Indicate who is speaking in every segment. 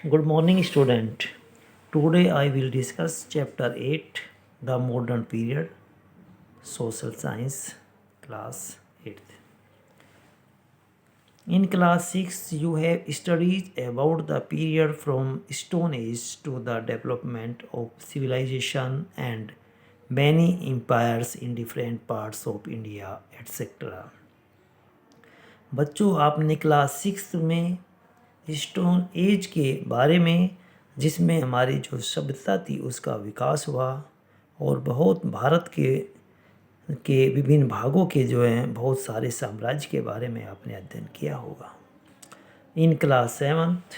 Speaker 1: Good morning, student. Today I will discuss chapter 8, The Modern Period, Social Science, class 8th. In class 6, you have studied about the period from Stone Age to the development of civilization and many empires in different parts of India, etc. बच्चों आपने class 6 में stone age के बारे में, जिसमें हमारी जो सभ्यता थी उसका विकास हुआ और बहुत भारत के विभिन्न भागों के जो हैं बहुत सारे साम्राज्य के बारे में आपने अध्ययन किया होगा। In class 7th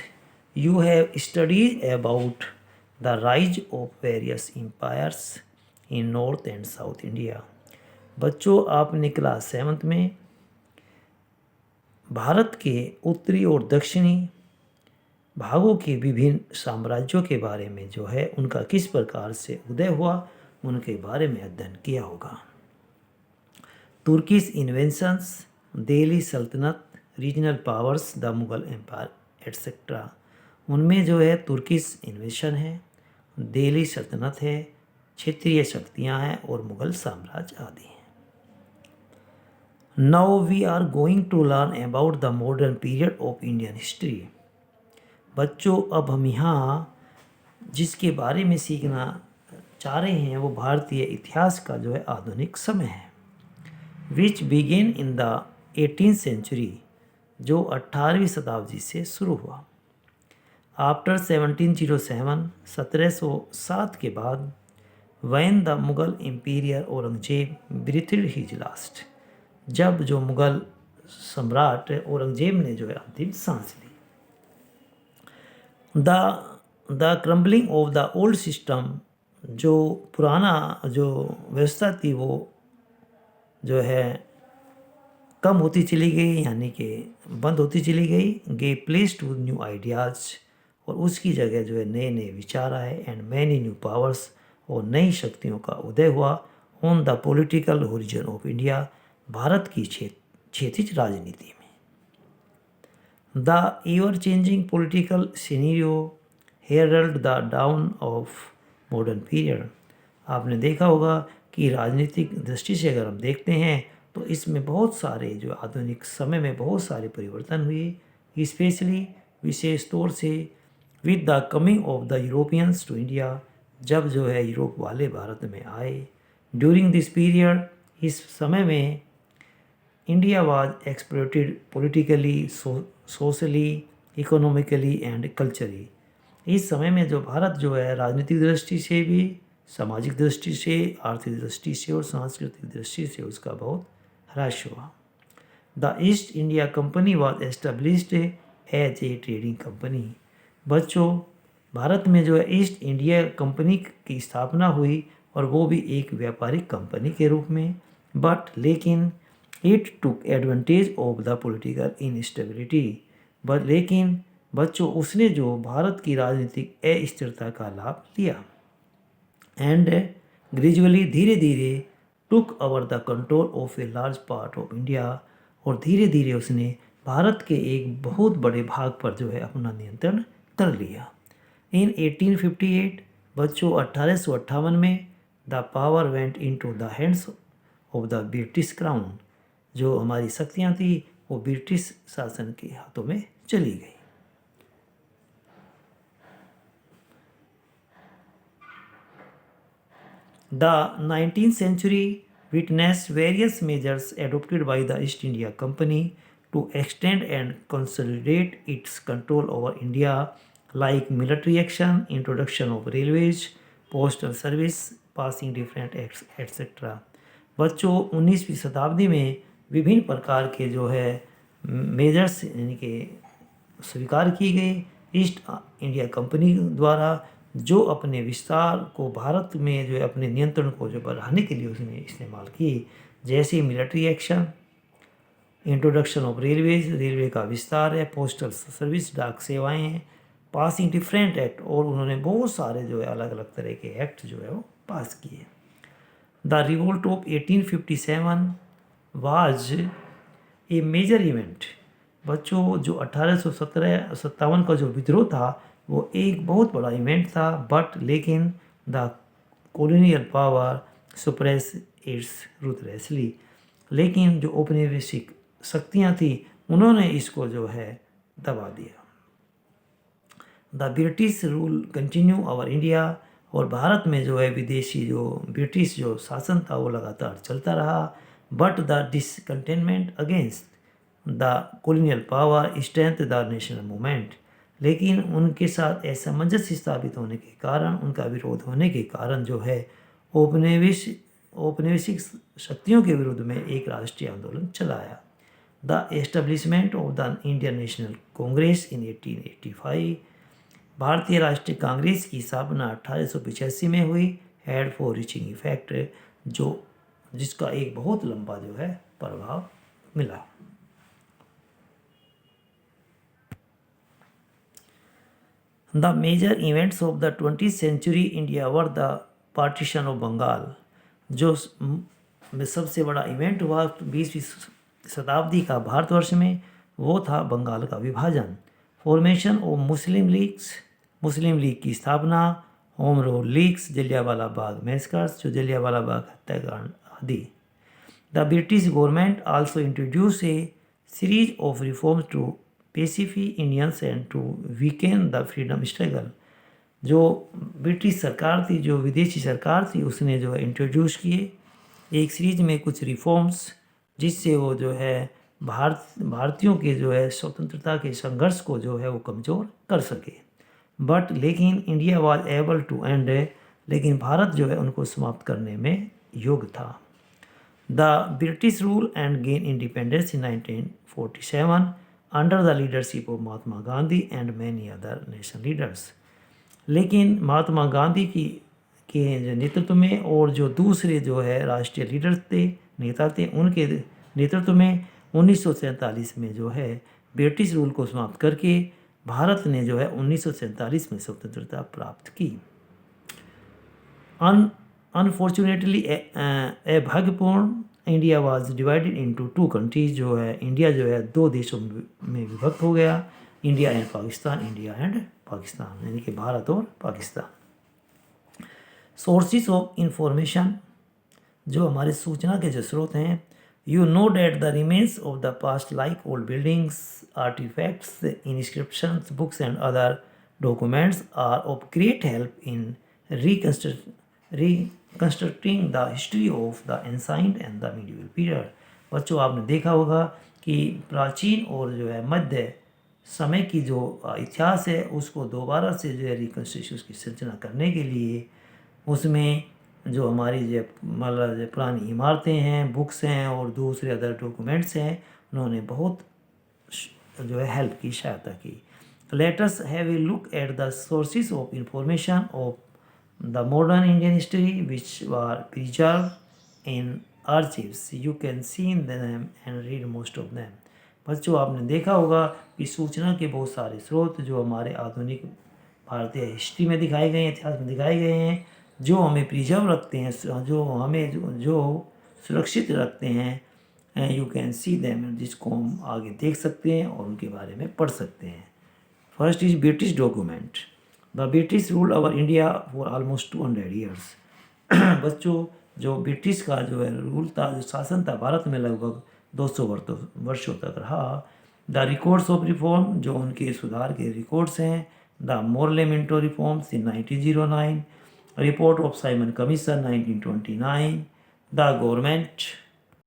Speaker 1: you have studies about the rise of various empires in north and south India. बच्चों आपने क्लास 7th में भारत के उत्तरी और दक्षिणी भागों के विभिन्न साम्राज्यों के बारे में जो है उनका किस प्रकार से उदय हुआ उनके बारे में अध्ययन किया होगा। तुर्किश इन्वेंशंस, दिल्ली सल्तनत, regional powers, the Mughal empire etcetera, उनमें जो है तुर्किश इन्वेंशन है, दिल्ली सल्तनत है, क्षेत्रीय शक्तियाँ हैं और मुगल साम्राज्य आदि हैं। Now we are going to learn about the modern period of Indian history. बच्चों अब हम यहाँ जिसके बारे में सीखना चाह रहे हैं वो भारतीय इतिहास का जो है आधुनिक समय है, which begin in the 18th century, जो 18वीं शताब्दी से शुरू हुआ। आफ्टर 1707, 1707 के बाद, when the Mughal emperor Aurangzeb breathed his last, जब जो मुगल सम्राट औरंगजेब ने जो है अंतिम सांस ली। The crumbling of the old system, जो पुराना जो व्यवस्था थी वो जो है कम होती चली गई, यानी कि बंद होती चली गई। गे प्लेस टू न्यू आइडियाज़, और उसकी जगह जो है नए नए विचार आए। एंड मैनी न्यू पावर्स, और नई शक्तियों का उदय हुआ। On the political horizon of India, Bharat की क्षेत्रीय राजनीति में। The ever changing political scenario herald the dawn of modern period. आपने देखा होगा कि राजनीतिक दृष्टि से अगर हम देखते हैं तो इसमें बहुत सारे जो आधुनिक समय में बहुत सारे परिवर्तन हुए, स्पेशली विशेष तौर से with the coming of the Europeans to India, जब जो है यूरोप वाले भारत में आए। ड्यूरिंग दिस पीरियड, इस समय में India was exploited politically, socially, economically and culturally. इस समय में जो भारत जो है राजनीतिक दृष्टि से भी, सामाजिक दृष्टि से, आर्थिक दृष्टि से और सांस्कृतिक दृष्टि से उसका बहुत ह्रास हुआ। The East India Company was established as a trading company. बच्चों भारत में जो है ईस्ट इंडिया कंपनी की स्थापना हुई और वो भी एक व्यापारिक कंपनी के रूप में, बट लेकिन it took advantage of the political instability, but लेकिन बच्चों उसने जो भारत की राजनीतिक अस्थिरता का लाभ लिया। एंड ग्रेजुअली, धीरे धीरे, took over the control of a large part of India, और धीरे धीरे उसने भारत के एक बहुत बड़े भाग पर जो है अपना नियंत्रण कर लिया। इन 1858, बच्चों 1858 में, the power went into the hands of the British crown, जो हमारी शक्तियाँ थी वो ब्रिटिश शासन के हाथों में चली गई। The 19th century witnessed various measures adopted by the East India Company to extend and consolidate its control over India, like military action, introduction of railways, postal service, passing different acts, etc. बच्चों 19वीं शताब्दी में विभिन्न प्रकार के जो है measures यानी कि स्वीकार की गई ईस्ट इंडिया कंपनी द्वारा, जो अपने विस्तार को भारत में जो है अपने नियंत्रण को जो बढ़ाने के लिए उसने इस्तेमाल की, जैसे military action, introduction of railways, railway का विस्तार है, पोस्टल सर्विस, डाक सेवाएं हैं, पासिंग डिफरेंट एक्ट, और उन्होंने बहुत सारे जो है अलग अलग तरह के एक्ट जो है वो पास किए। The revolt of 1857 was a major event. बच्चों जो 1857 का जो विद्रोह था वो एक बहुत बड़ा इवेंट था, बट लेकिन the colonial power suppress it's ruthlessly. लेकिन जो औपनिवेशिक शक्तियाँ थी उन्होंने इसको जो है दबा दिया। The British rule continue over India, और भारत में जो है विदेशी जो ब्रिटिश जो शासन था वो लगातार चलता रहा। But the discontentment against the colonial power strength the national movement. लेकिन उनके साथ असमंजस्य स्थापित होने के कारण, उनका विरोध होने के कारण जो है औपनिवेशिक शक्तियों के विरुद्ध में एक राष्ट्रीय आंदोलन चलाया। The establishment of the Indian National Congress in 1885, भारतीय राष्ट्रीय कांग्रेस की स्थापना 1885 में हुई। हैड फॉर रीचिंग इफेक्ट, जो जिसका एक बहुत लंबा जो है प्रभाव मिला। The major events of the 20th century India were the partition of Bengal, जो सबसे बड़ा इवेंट हुआ 20वीं शताब्दी का भारतवर्ष में वो था बंगाल का विभाजन। फॉर्मेशन ऑफ मुस्लिम लीग की स्थापना, Home Rule Leagues, Jallianwala Bagh massacres, जो जलियांवाला बाग हत्याकांड आदि। The British government also introduce a series of reforms to pacify Indians and to weaken the freedom struggle. जो ब्रिटिश सरकार थी, जो विदेशी सरकार थी, उसने जो है इंट्रोड्यूस किए एक सीरीज में कुछ रिफॉर्म्स, जिससे वो जो है भारतीयों के जो है स्वतंत्रता के संघर्ष को जो है वो कमज़ोर कर सके। बट लेकिन India was able to end, लेकिन भारत जो है उनको समाप्त करने में योग्य था। The British rule and gain independence in 1947 under the leadership of Mahatma Gandhi and many other national leaders. लेकिन महात्मा गांधी के जो नेतृत्व में और जो दूसरे जो है राष्ट्रीय लीडर थे, नेता थे, उनके नेतृत्व में 1947 में जो है ब्रिटिश रूल को समाप्त करके भारत ने जो है 1947 में स्वतंत्रता प्राप्त की। अनफॉर्चुनेटली भाग्यपूर्ण India was divided into 2 countries, जो है इंडिया जो है 2 देशों में विभक्त हो गया, इंडिया एंड पाकिस्तान, यानी कि भारत और पाकिस्तान। सोर्सेज ऑफ इंफॉर्मेशन, जो हमारे सूचना के जो स्रोत हैं, you know that the remains of the past like old buildings, artifacts, inscriptions, books and other documents are of great help in reconstructing the history of the ancient and the medieval period. बच्चों, आपने देखा होगा कि प्राचीन और जो है मध्य समय की जो इतिहास है उसको दोबारा से जो है रिकंस्ट्रक्शन की सिर्जना करने के लिए उसमें जो हमारी जो मतलब जो पुरानी इमारतें हैं, बुक्स हैं और दूसरे अदर डॉक्यूमेंट्स हैं, उन्होंने बहुत जो है हेल्प की, सहायता की। Let us have a look at the sources of information of the modern Indian history which were preserve in archives. You can see in them and read most of them. बच्चों, आपने देखा होगा कि सूचना के बहुत सारे स्रोत जो हमारे आधुनिक भारतीय हिस्ट्री में दिखाए गए हैं, इतिहास में दिखाए गए हैं, जो हमें प्रिजर्व रखते हैं, जो हमें जो सुरक्षित रखते हैं, यू कैन सी देम, जिसको हम आगे देख सकते हैं और उनके बारे में पढ़ सकते हैं। First is British document. The British rule over India for almost 200 years. बच्चों, जो ब्रिटिश का जो है रूल था, जो शासन था भारत में, लगभग 200 वर्षों तक रहा। द रिकॉर्ड्स ऑफ रिफॉर्म, जो उनके सुधार के रिकॉर्ड्स हैं। The Morley Minto reforms in 1909, report of Simon commission 1929, the government